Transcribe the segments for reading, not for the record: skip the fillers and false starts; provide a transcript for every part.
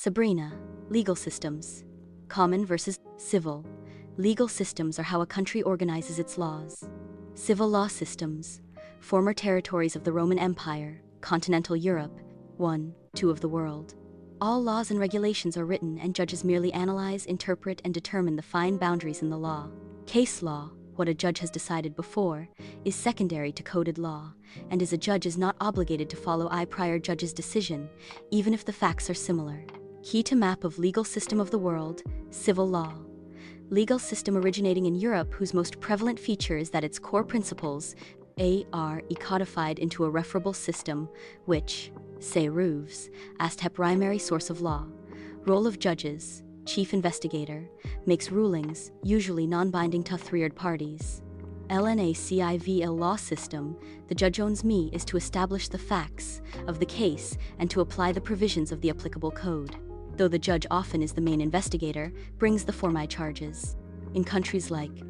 Sabrina, legal systems. Common versus civil. Legal systems are how a country organizes its laws. Civil law systems. Former territories of the Roman Empire, continental Europe, 1, 2 of the world. All laws and regulations are written and judges merely analyze, interpret, and determine the fine boundaries in the law. Case law, what a judge has decided before, is secondary to coded law, and a judge is not obligated to follow a prior judge's decision, even if the facts are similar. Key to map of legal system of the world, civil law. Legal system originating in Europe whose most prevalent feature is that its core principles are codified into a referable system, which, say roofs, as the primary source of law. Role of judges, chief investigator, makes rulings, usually non-binding to third parties. LNACIVL law system, the judge owns me is to establish the facts of the case and to apply the provisions of the applicable code. Though the judge often is the main investigator, brings the formi charges. In countries like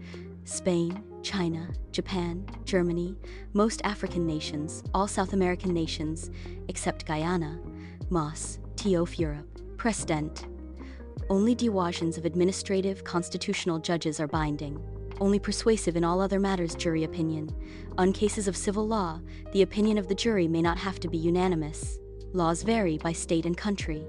Spain, China, Japan, Germany, most African nations, all South American nations, except Guyana, Moss, of Europe, President. Only decisions of administrative, constitutional judges are binding. Only persuasive in all other matters jury opinion. On cases of civil law, the opinion of the jury may not have to be unanimous. Laws vary by state and country.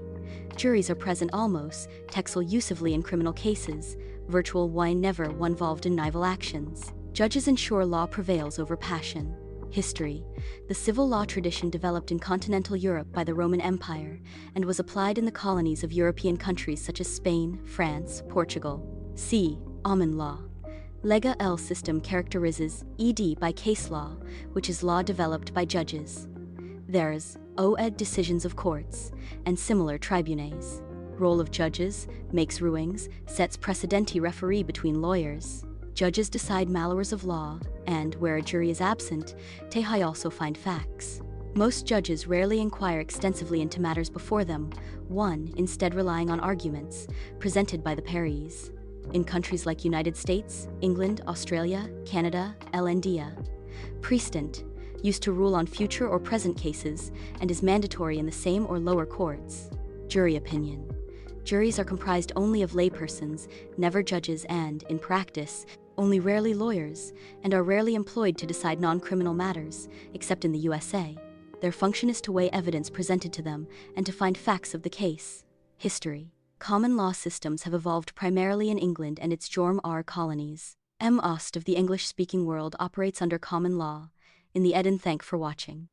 Juries are present almost, exclusively in criminal cases, virtual one never one involved in naval actions. Judges ensure law prevails over passion. History. The civil law tradition developed in continental Europe by the Roman Empire and was applied in the colonies of European countries such as Spain, France, Portugal. C. Common law. Lega L system characterizes ed by case law, which is law developed by judges. There's OED decisions of courts and similar tribunals. Role of judges, makes rulings, sets precedenti referee between lawyers. Judges decide matters of law, and where a jury is absent, they also find facts. Most judges rarely inquire extensively into matters before them, instead relying on arguments presented by the parties. In countries like United States, England, Australia, Canada, India. Precedent, used to rule on future or present cases, and is mandatory in the same or lower courts. Jury opinion. Juries are comprised only of laypersons, never judges and, in practice, only rarely lawyers, and are rarely employed to decide non-criminal matters, except in the USA. Their function is to weigh evidence presented to them and to find facts of the case. History. Common law systems have evolved primarily in England and its Jorm colonies. Most of the English-speaking world operates under common law. In the Eden, thank for watching.